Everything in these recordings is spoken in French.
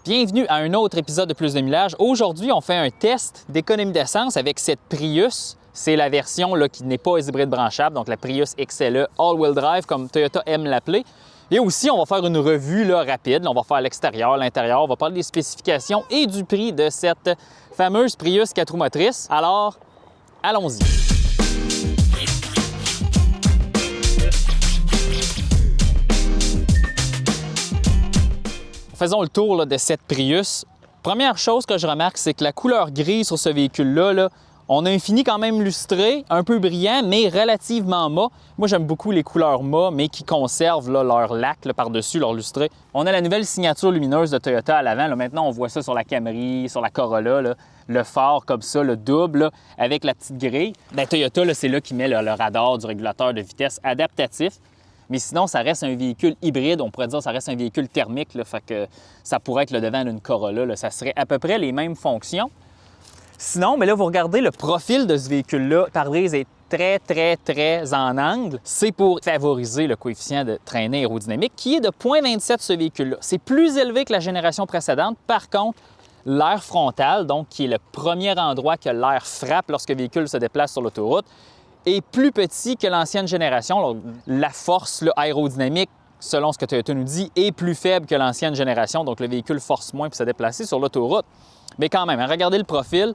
Bienvenue à un autre épisode de Plus de Millage. Aujourd'hui, on fait un test d'économie d'essence avec cette Prius. C'est la version là, qui n'est pas hybride branchable, donc la Prius XLE All-Wheel Drive, comme Toyota aime l'appeler. Et aussi, on va faire une revue là, rapide. On va faire l'extérieur, l'intérieur, on va parler des spécifications et du prix de cette fameuse Prius 4 roues motrices. Alors, allons-y. Faisons le tour là, de cette Prius. Première chose que je remarque, c'est que la couleur grise sur ce véhicule-là, on a un fini quand même lustré, un peu brillant, mais relativement mat. Moi, j'aime beaucoup les couleurs mat, mais qui conservent là, leur lac là, par-dessus, leur lustré. On a la nouvelle signature lumineuse de Toyota à l'avant. Maintenant, on voit ça sur la Camry, sur la Corolla, là, le phare comme ça, le double, là, avec la petite grille. Bien, Toyota, c'est là qui met le radar du régulateur de vitesse adaptatif. Mais sinon, ça reste un véhicule hybride. On pourrait dire que ça reste un véhicule thermique. Là, fait que ça pourrait être le devant d'une Corolla. Là, ça serait à peu près les mêmes fonctions. Sinon, mais là, vous regardez le profil de ce véhicule-là. Le pare-brise est très en angle. C'est pour favoriser le coefficient de traînée aérodynamique qui est de 0,27 ce véhicule-là. C'est plus élevé que la génération précédente. Par contre, l'air frontal, donc qui est le premier endroit que l'air frappe lorsque le véhicule se déplace sur l'autoroute, est plus petit que l'ancienne génération. La force aérodynamique, selon ce que Toyota nous dit, est plus faible que l'ancienne génération, donc le véhicule force moins pour se déplacer sur l'autoroute. Mais quand même, regardez le profil.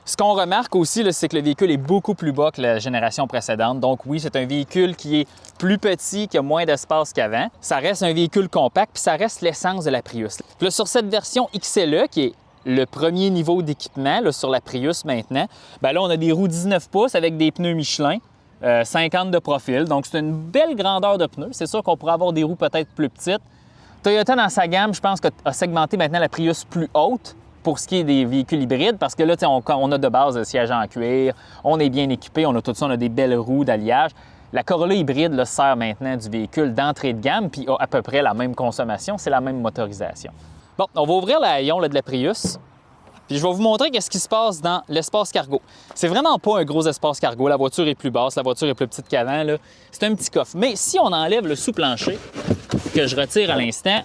Ce qu'on remarque aussi, c'est que le véhicule est beaucoup plus bas que la génération précédente. Donc oui, c'est un véhicule qui est plus petit, qui a moins d'espace qu'avant. Ça reste un véhicule compact, puis ça reste l'essence de la Prius. Puis là, sur cette version XLE, qui est le premier niveau d'équipement sur la Prius maintenant, bien là, on a des roues 19 pouces avec des pneus Michelin, 50 de profil. Donc, c'est une belle grandeur de pneus. C'est sûr qu'on pourrait avoir des roues peut-être plus petites. Toyota, dans sa gamme, je pense, a segmenté maintenant la Prius plus haute pour ce qui est des véhicules hybrides, parce que là, on a de base le siège en cuir, on est bien équipé, on a tout ça, on a des belles roues d'alliage. La Corolla hybride là, sert maintenant du véhicule d'entrée de gamme, puis a à peu près la même consommation, c'est la même motorisation. Bon, on va ouvrir le haillon de la Prius, puis je vais vous montrer qu'est-ce qui se passe dans l'espace cargo. C'est vraiment pas un gros espace cargo, la voiture est plus basse, la voiture est plus petite qu'avant, c'est un petit coffre. Mais si on enlève le sous-plancher, que je retire à l'instant,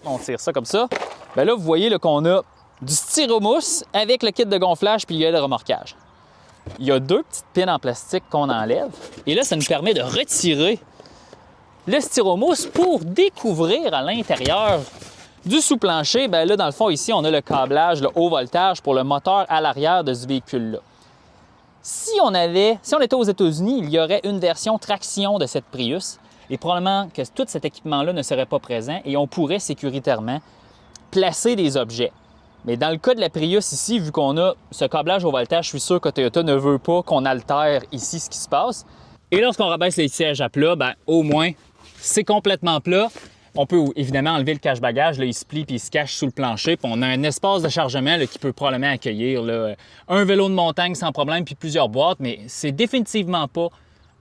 on tire ça comme ça, bien là, vous voyez qu'on a du styromousse avec le kit de gonflage puis le remorquage. Il y a deux petites pins en plastique qu'on enlève, et là, ça nous permet de retirer le styromousse pour découvrir à l'intérieur du sous-plancher. Bien là, dans le fond, ici, on a le câblage, le haut voltage pour le moteur à l'arrière de ce véhicule-là. Si on était aux États-Unis, il y aurait une version traction de cette Prius et probablement que tout cet équipement-là ne serait pas présent et on pourrait sécuritairement placer des objets. Mais dans le cas de la Prius ici, vu qu'on a ce câblage au voltage, je suis sûr que Toyota ne veut pas qu'on altère ici ce qui se passe. Et lorsqu'on rabaisse les sièges à plat, bien, au moins, c'est complètement plat. On peut évidemment enlever le cache-bagage, il se plie puis il se cache sous le plancher. Puis on a un espace de chargement là, qui peut probablement accueillir un vélo de montagne sans problème puis plusieurs boîtes, mais c'est définitivement pas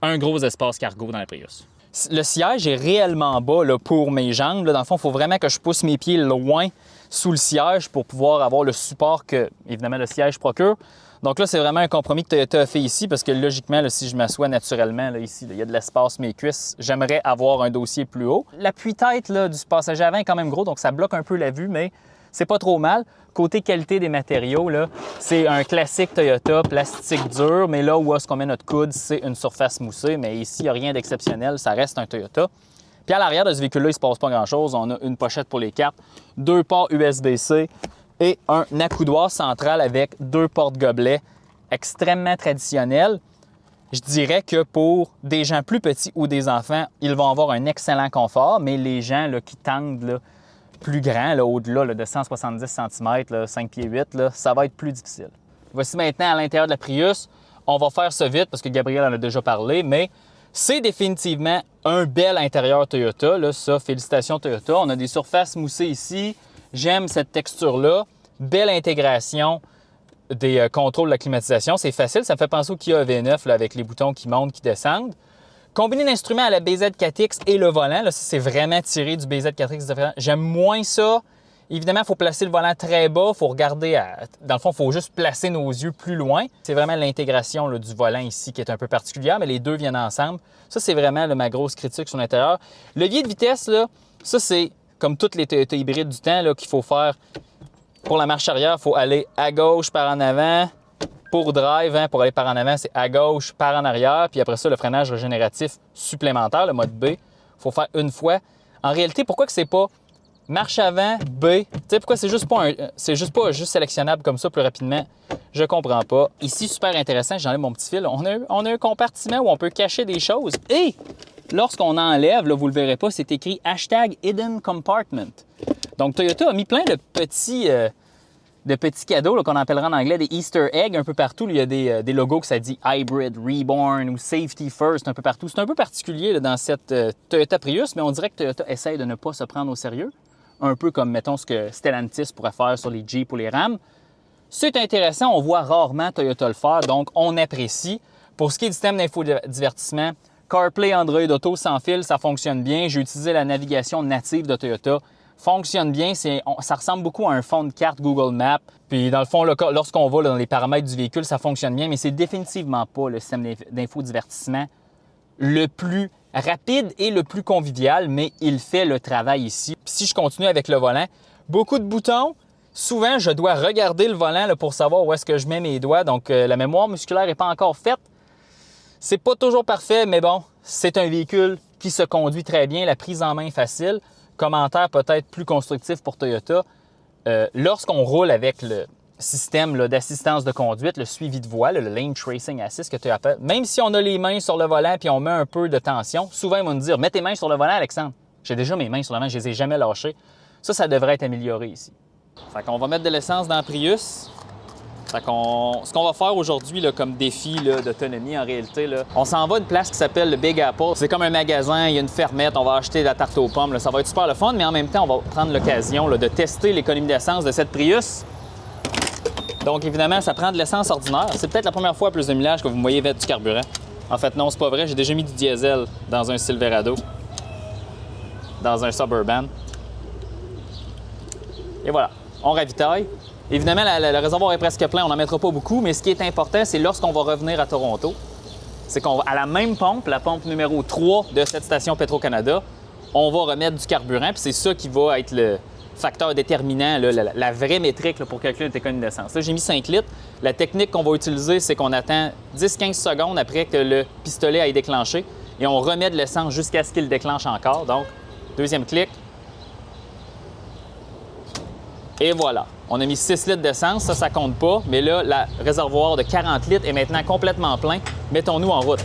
un gros espace cargo dans la Prius. Le siège est réellement bas là, pour mes jambes. Dans le fond, il faut vraiment que je pousse mes pieds loin sous le siège pour pouvoir avoir le support que, évidemment, le siège procure. Donc là, c'est vraiment un compromis que Toyota a fait ici parce que logiquement, là, si je m'assois naturellement, là, ici, il y a de l'espace mes cuisses, j'aimerais avoir un dossier plus haut. L'appui-tête du passager avant est quand même gros, donc ça bloque un peu la vue, mais c'est pas trop mal. Côté qualité des matériaux, là, c'est un classique Toyota, plastique dur, mais là où est-ce qu'on met notre coude, c'est une surface moussée, mais ici, il n'y a rien d'exceptionnel, ça reste un Toyota. Puis à l'arrière de ce véhicule-là, il ne se passe pas grand-chose. On a une pochette pour les cartes, deux ports USB-C et un accoudoir central avec deux porte-gobelets extrêmement traditionnels. Je dirais que pour des gens plus petits ou des enfants, ils vont avoir un excellent confort, mais les gens là, qui tendent là, plus grands, là, au-delà là, de 170 cm, là, 5 pieds 8, là, ça va être plus difficile. Voici maintenant à l'intérieur de la Prius. On va faire ça vite parce que Gabriel en a déjà parlé, mais c'est définitivement un bel intérieur Toyota. Là, ça, félicitations Toyota. On a des surfaces moussées ici. J'aime cette texture-là. Belle intégration des contrôles de la climatisation. C'est facile. Ça me fait penser au Kia EV9 là, avec les boutons qui montent, qui descendent. Combiné d'instruments à la BZ4X et le volant. Là, ça, c'est vraiment tiré du BZ4X. J'aime moins ça. Évidemment, il faut placer le volant très bas. Il faut regarder, dans le fond, il faut juste placer nos yeux plus loin. C'est vraiment l'intégration du volant ici qui est un peu particulière, mais les deux viennent ensemble. Ça, c'est vraiment ma grosse critique sur l'intérieur. Levier de vitesse, là, ça, c'est comme toutes les Toyota hybrides du temps, qu'il faut faire pour la marche arrière, il faut aller à gauche par en avant. Pour drive, hein, pour aller par en avant, c'est à gauche par en arrière. Puis après ça, le freinage régénératif supplémentaire, le mode B, il faut faire une fois. En réalité, pourquoi que c'est pas marche avant, B? Tu sais, pourquoi c'est juste pas juste sélectionnable comme ça plus rapidement? Je comprends pas. Ici, super intéressant, j'enlève mon petit fil. On a un compartiment où on peut cacher des choses. Et lorsqu'on enlève, là, vous le verrez pas, c'est écrit hashtag Hidden Compartment. Donc, Toyota a mis plein de petits cadeaux qu'on appellera en anglais des Easter eggs un peu partout. Il y a des logos que ça dit Hybrid, Reborn ou Safety First un peu partout. C'est un peu particulier là, dans cette Toyota Prius, mais on dirait que Toyota essaye de ne pas se prendre au sérieux. Un peu comme, mettons, ce que Stellantis pourrait faire sur les Jeep ou les Ram. C'est intéressant, on voit rarement Toyota le faire, donc on apprécie. Pour ce qui est du système d'infodivertissement, CarPlay, Android Auto sans fil, ça fonctionne bien. J'ai utilisé la navigation native de Toyota. Fonctionne bien, ça ressemble beaucoup à un fond de carte Google Maps. Puis dans le fond, lorsqu'on va dans les paramètres du véhicule, ça fonctionne bien, mais c'est définitivement pas le système d'infodivertissement le plus rapide et le plus convivial, mais il fait le travail ici. Puis si je continue avec le volant, beaucoup de boutons. Souvent, je dois regarder le volant là, pour savoir où est-ce que je mets mes doigts. Donc, la mémoire musculaire n'est pas encore faite. C'est pas toujours parfait, mais bon, c'est un véhicule qui se conduit très bien, la prise en main est facile. Commentaire peut-être plus constructif pour Toyota. Lorsqu'on roule avec le système d'assistance de conduite, le suivi de voie, le Lane Tracing Assist que tu appelles, même si on a les mains sur le volant puis on met un peu de tension, souvent ils vont nous dire « Mets tes mains sur le volant, Alexandre. » J'ai déjà mes mains sur le volant, je ne les ai jamais lâchées. Ça devrait être amélioré ici. Fait qu'on va mettre de l'essence dans la Prius. Fait ce qu'on va faire aujourd'hui comme défi d'autonomie, en réalité, on s'en va à une place qui s'appelle le Big Apple. C'est comme un magasin, il y a une fermette, on va acheter de la tarte aux pommes. Ça va être super le fun, mais en même temps, on va prendre l'occasion de tester l'économie d'essence de cette Prius. Donc, évidemment, ça prend de l'essence ordinaire. C'est peut-être la première fois à plus de millage que vous me voyez mettre du carburant. En fait, non, c'est pas vrai. J'ai déjà mis du diesel dans un Silverado, dans un Suburban. Et voilà, on ravitaille. Évidemment, le réservoir est presque plein, on n'en mettra pas beaucoup, mais ce qui est important, c'est lorsqu'on va revenir à Toronto, c'est qu'on va à la même pompe, la pompe numéro 3 de cette station Petro-Canada, on va remettre du carburant, puis c'est ça qui va être le facteur déterminant, la vraie métrique pour calculer notre économie d'essence. Là, j'ai mis 5 litres. La technique qu'on va utiliser, c'est qu'on attend 10-15 secondes après que le pistolet aille déclenché et on remet de l'essence jusqu'à ce qu'il déclenche encore. Donc, deuxième clic. Et voilà, on a mis 6 litres d'essence, ça compte pas, mais là, le réservoir de 40 litres est maintenant complètement plein. Mettons-nous en route.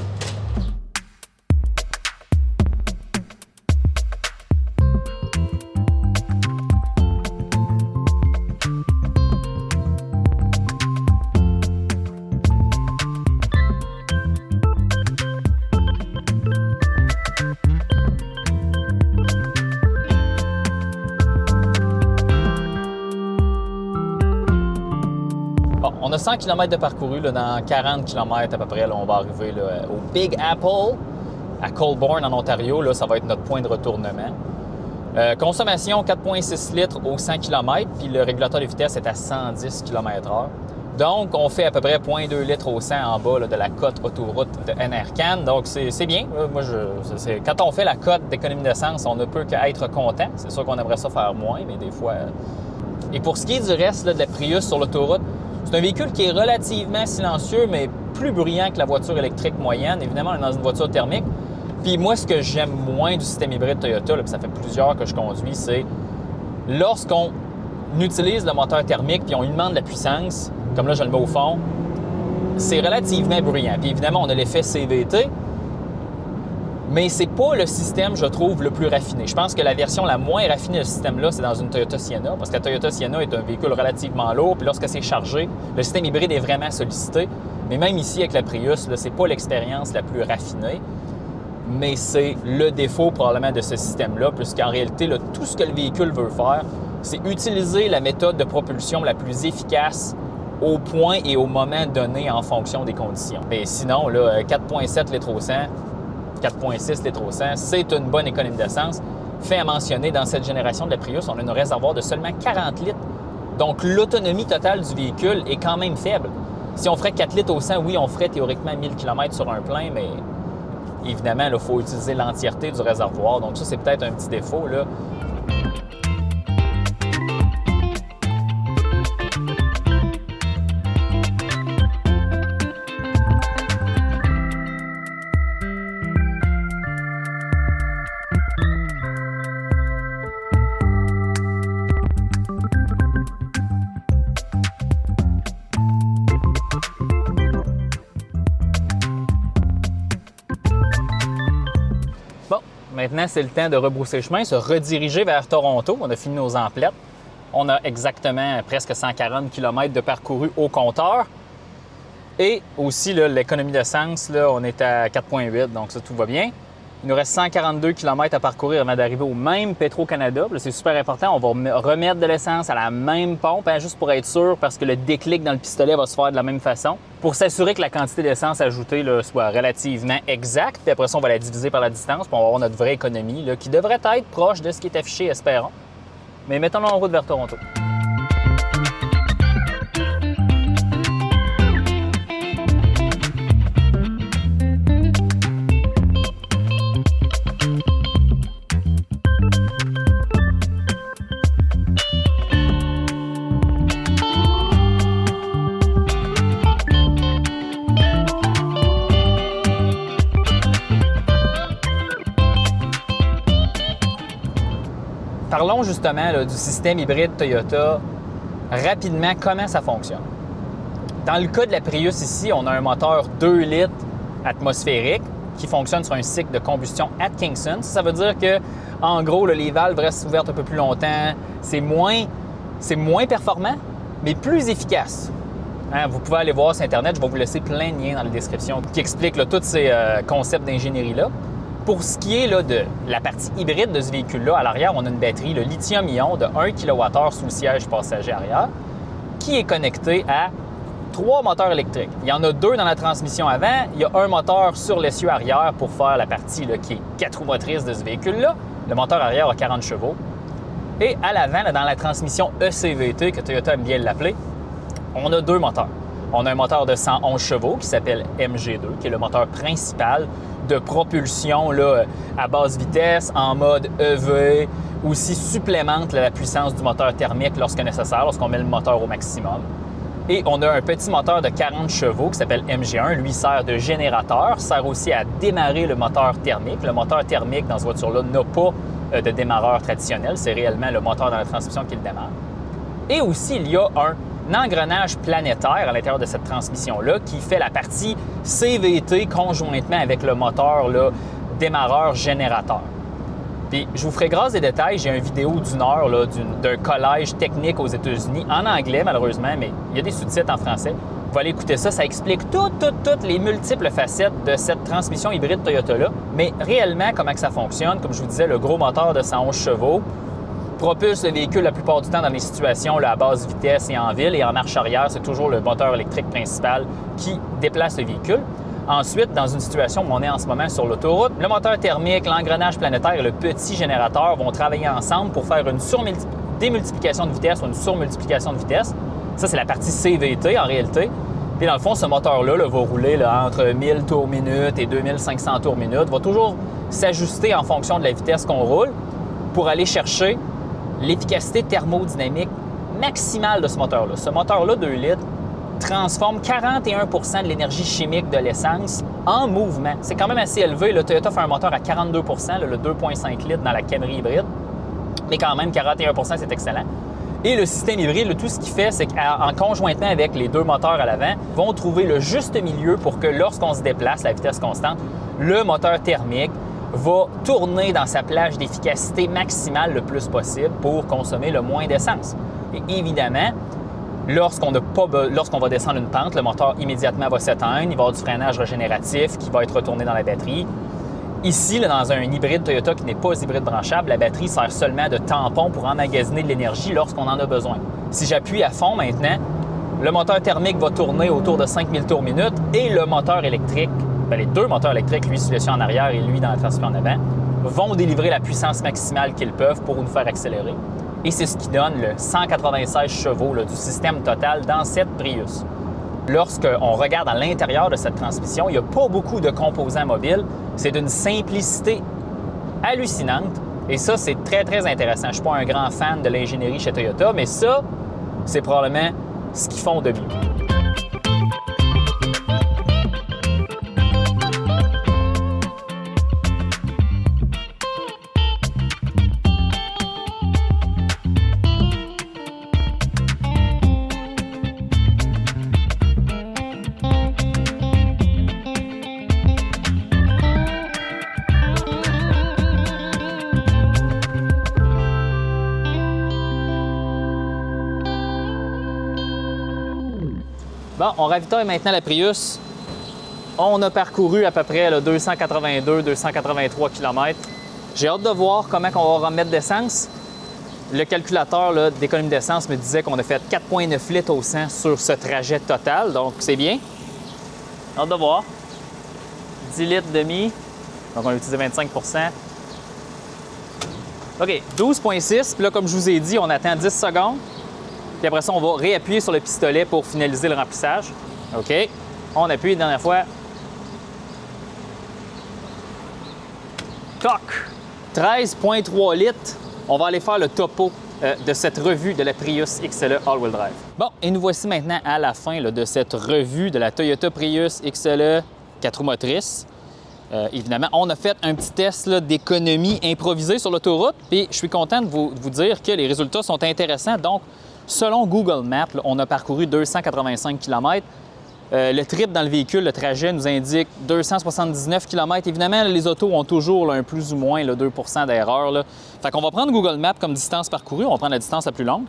On a 100 km de parcouru, dans 40 km à peu près, on va arriver au Big Apple, à Colborne, en Ontario. Là, ça va être notre point de retournement. Consommation 4,6 litres au 100 km, puis le régulateur de vitesse est à 110 km/h. Donc, on fait à peu près 0,2 litres au 100 en bas de la cote autoroute de NRCan. Donc, c'est bien. Quand on fait la cote d'économie d'essence, on ne peut qu'être content. C'est sûr qu'on aimerait ça faire moins, mais des fois... Et pour ce qui est du reste de la Prius sur l'autoroute, c'est un véhicule qui est relativement silencieux, mais plus bruyant que la voiture électrique moyenne. Évidemment, on est dans une voiture thermique. Puis moi, ce que j'aime moins du système hybride Toyota, puis ça fait plusieurs que je conduis, c'est lorsqu'on utilise le moteur thermique puis on lui demande la puissance, comme là, je le mets au fond, c'est relativement bruyant. Puis évidemment, on a l'effet CVT, mais c'est pas le système, je trouve, le plus raffiné. Je pense que la version la moins raffinée de ce système-là, c'est dans une Toyota Sienna, parce que la Toyota Sienna est un véhicule relativement lourd, puis lorsque c'est chargé, le système hybride est vraiment sollicité. Mais même ici, avec la Prius, c'est pas l'expérience la plus raffinée, mais c'est le défaut probablement de ce système-là, puisqu'en réalité, tout ce que le véhicule veut faire, c'est utiliser la méthode de propulsion la plus efficace au point et au moment donné en fonction des conditions. Mais sinon, 4,7 litres au 100, 4,6 litres au 100, c'est une bonne économie d'essence. Fait à mentionner, dans cette génération de la Prius, on a un réservoir de seulement 40 litres. Donc, l'autonomie totale du véhicule est quand même faible. Si on ferait 4 litres au 100, oui, on ferait théoriquement 1000 km sur un plein, mais évidemment, il faut utiliser l'entièreté du réservoir. Donc, ça, c'est peut-être un petit défaut. Maintenant, c'est le temps de rebrousser chemin, se rediriger vers Toronto. On a fini nos emplettes. On a exactement presque 140 km de parcouru au compteur. Et aussi, l'économie d'essence, on est à 4,8, donc ça, tout va bien. Il nous reste 142 km à parcourir avant d'arriver au même Petro-Canada. C'est super important. On va remettre de l'essence à la même pompe, juste pour être sûr, parce que le déclic dans le pistolet va se faire de la même façon, pour s'assurer que la quantité d'essence ajoutée soit relativement exacte. Puis après ça, on va la diviser par la distance, puis on va avoir notre vraie économie, qui devrait être proche de ce qui est affiché, espérons. Mais mettons-nous en route vers Toronto. Parlons justement du système hybride Toyota, rapidement, comment ça fonctionne. Dans le cas de la Prius ici, on a un moteur 2 litres atmosphérique qui fonctionne sur un cycle de combustion Atkinson. Ça veut dire que, en gros, les valves restent ouvertes un peu plus longtemps. C'est moins performant, mais plus efficace. Vous pouvez aller voir sur Internet, je vais vous laisser plein de liens dans la description qui expliquent tous ces concepts d'ingénierie-là. Pour ce qui est de la partie hybride de ce véhicule-là, à l'arrière, on a une batterie, le lithium-ion de 1 kWh sous le siège passager arrière, qui est connecté à 3 moteurs électriques. Il y en a 2 dans la transmission avant, il y a un moteur sur l'essieu arrière pour faire la partie qui est 4 roues motrices de ce véhicule-là. Le moteur arrière a 40 chevaux. Et à l'avant, dans la transmission ECVT, que Toyota aime bien l'appeler, on a 2 moteurs. On a un moteur de 111 chevaux qui s'appelle MG2, qui est le moteur principal de propulsion à basse vitesse, en mode EV, aussi supplémente la puissance du moteur thermique lorsque nécessaire, lorsqu'on met le moteur au maximum. Et on a un petit moteur de 40 chevaux qui s'appelle MG1, lui sert de générateur, sert aussi à démarrer le moteur thermique. Le moteur thermique dans cette voiture-là n'a pas de démarreur traditionnel, c'est réellement le moteur dans la transmission qui le démarre. Et aussi, il y a un engrenage planétaire à l'intérieur de cette transmission-là qui fait la partie CVT conjointement avec le moteur démarreur-générateur. Puis, je vous ferai grâce des détails. J'ai une vidéo d'une heure d'un collège technique aux États-Unis, en anglais malheureusement, mais il y a des sous-titres en français. Vous allez écouter ça, ça explique toutes les multiples facettes de cette transmission hybride Toyota-là. Mais réellement, comment que ça fonctionne? Comme je vous disais, le gros moteur de 111 chevaux propulse le véhicule la plupart du temps dans les situations à basse vitesse et en ville. Et en marche arrière, c'est toujours le moteur électrique principal qui déplace le véhicule. Ensuite, dans une situation où on est en ce moment sur l'autoroute, le moteur thermique, l'engrenage planétaire et le petit générateur vont travailler ensemble pour faire une démultiplication de vitesse ou une surmultiplication de vitesse. Ça, c'est la partie CVT en réalité. Puis dans le fond, ce moteur-là va rouler entre 1000 tours minute et 2500 tours minute. Va toujours s'ajuster en fonction de la vitesse qu'on roule pour aller chercher l'efficacité thermodynamique maximale de ce moteur-là. Ce moteur-là, 2 litres, transforme 41 % de l'énergie chimique de l'essence en mouvement. C'est quand même assez élevé. Le Toyota fait un moteur à 42 %, le 2,5 litres dans la Camry hybride. Mais quand même, 41 %, c'est excellent. Et le système hybride, tout ce qu'il fait, c'est qu'en conjointement avec les 2 moteurs à l'avant, vont trouver le juste milieu pour que lorsqu'on se déplace à vitesse constante, le moteur thermique va tourner dans sa plage d'efficacité maximale le plus possible pour consommer le moins d'essence. Et évidemment, lorsqu'on va descendre une pente, le moteur immédiatement va s'éteindre, il va y avoir du freinage régénératif qui va être retourné dans la batterie. Ici, dans un hybride Toyota qui n'est pas hybride branchable, la batterie sert seulement de tampon pour emmagasiner de l'énergie lorsqu'on en a besoin. Si j'appuie à fond maintenant, le moteur thermique va tourner autour de 5000 tours minute et le moteur électrique, les 2 moteurs électriques, lui sur l'essieu en arrière et lui dans la transmission en avant, vont délivrer la puissance maximale qu'ils peuvent pour nous faire accélérer. Et c'est ce qui donne le 196 chevaux du système total dans cette Prius. Lorsqu'on regarde à l'intérieur de cette transmission, il n'y a pas beaucoup de composants mobiles. C'est d'une simplicité hallucinante. Et ça, c'est très, très intéressant. Je ne suis pas un grand fan de l'ingénierie chez Toyota, mais ça, c'est probablement ce qu'ils font de mieux. Bon, on ravitaille maintenant la Prius. On a parcouru à peu près 282-283 km. J'ai hâte de voir comment on va remettre d'essence. Le calculateur d'économie d'essence me disait qu'on a fait 4,9 litres au 100 sur ce trajet total, donc c'est bien. Hâte de voir. 10 litres demi, donc on a utilisé 25 %. OK, 12,6. Puis là, comme je vous ai dit, on attend 10 secondes. Puis après ça, on va réappuyer sur le pistolet pour finaliser le remplissage. OK. On appuie une dernière fois. Toc! 13,3 litres. On va aller faire le topo de cette revue de la Prius XLE All-Wheel Drive. Bon, et nous voici maintenant à la fin de cette revue de la Toyota Prius XLE 4 roues motrices. Évidemment, on a fait un petit test d'économie improvisée sur l'autoroute. Puis je suis content de vous dire que les résultats sont intéressants. Donc, selon Google Maps, on a parcouru 285 km. Le trip dans le véhicule, le trajet nous indique 279 km. Évidemment, les autos ont toujours un plus ou moins 2 % d'erreur. Fait qu'on va prendre Google Maps comme distance parcourue. On va prendre la distance la plus longue.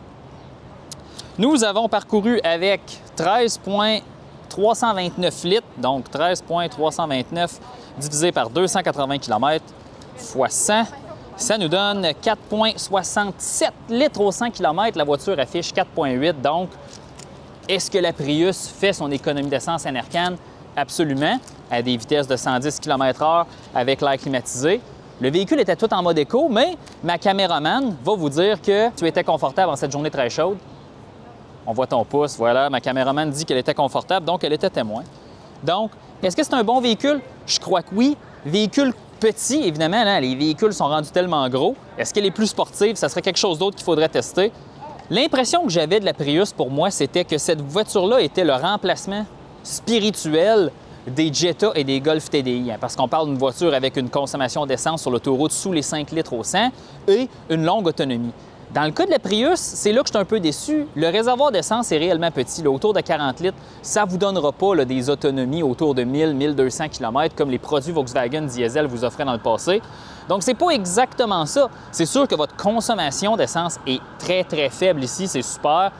Nous avons parcouru avec 13,329 litres, donc 13,329 divisé par 280 km fois 100. Ça nous donne 4,67 litres au 100 km. La voiture affiche 4,8. Donc, est-ce que la Prius fait son économie d'essence à Nercan? Absolument, à des vitesses de 110 km/h avec l'air climatisé. Le véhicule était tout en mode éco, mais ma caméraman va vous dire que tu étais confortable en cette journée très chaude. On voit ton pouce, voilà. Ma caméraman dit qu'elle était confortable, donc elle était témoin. Donc, est-ce que c'est un bon véhicule? Je crois que oui. Véhicule petit, évidemment, là, les véhicules sont rendus tellement gros. Est-ce qu'elle est plus sportive? Ça serait quelque chose d'autre qu'il faudrait tester. L'impression que j'avais de la Prius, pour moi, c'était que cette voiture-là était le remplacement spirituel des Jetta et des Golf TDI, parce qu'on parle d'une voiture avec une consommation d'essence sur l'autoroute sous les 5 litres au 100 et une longue autonomie. Dans le cas de la Prius, c'est là que je suis un peu déçu. Le réservoir d'essence est réellement petit, autour de 40 litres. Ça ne vous donnera pas des autonomies autour de 1000-1200 km comme les produits Volkswagen diesel vous offraient dans le passé. Donc, c'est pas exactement ça. C'est sûr que votre consommation d'essence est très, très faible ici, c'est super,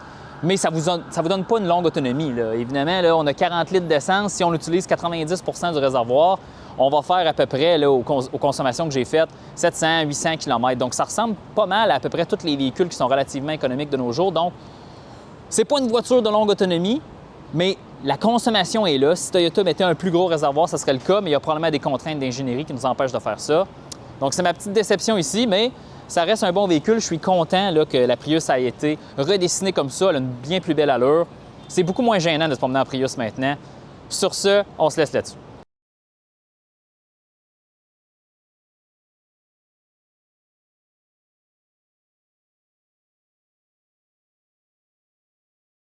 mais ça vous donne pas une longue autonomie. Évidemment, on a 40 litres d'essence. Si on utilise 90 % du réservoir, on va faire à peu près, aux consommations que j'ai faites, 700-800 km. Donc, ça ressemble pas mal à peu près tous les véhicules qui sont relativement économiques de nos jours. Donc, c'est pas une voiture de longue autonomie, mais la consommation est là. Si Toyota mettait un plus gros réservoir, ça serait le cas, mais il y a probablement des contraintes d'ingénierie qui nous empêchent de faire ça. Donc, c'est ma petite déception ici, mais ça reste un bon véhicule. Je suis content que la Prius ait été redessinée comme ça. Elle a une bien plus belle allure. C'est beaucoup moins gênant de se promener en Prius maintenant. Sur ce, on se laisse là-dessus.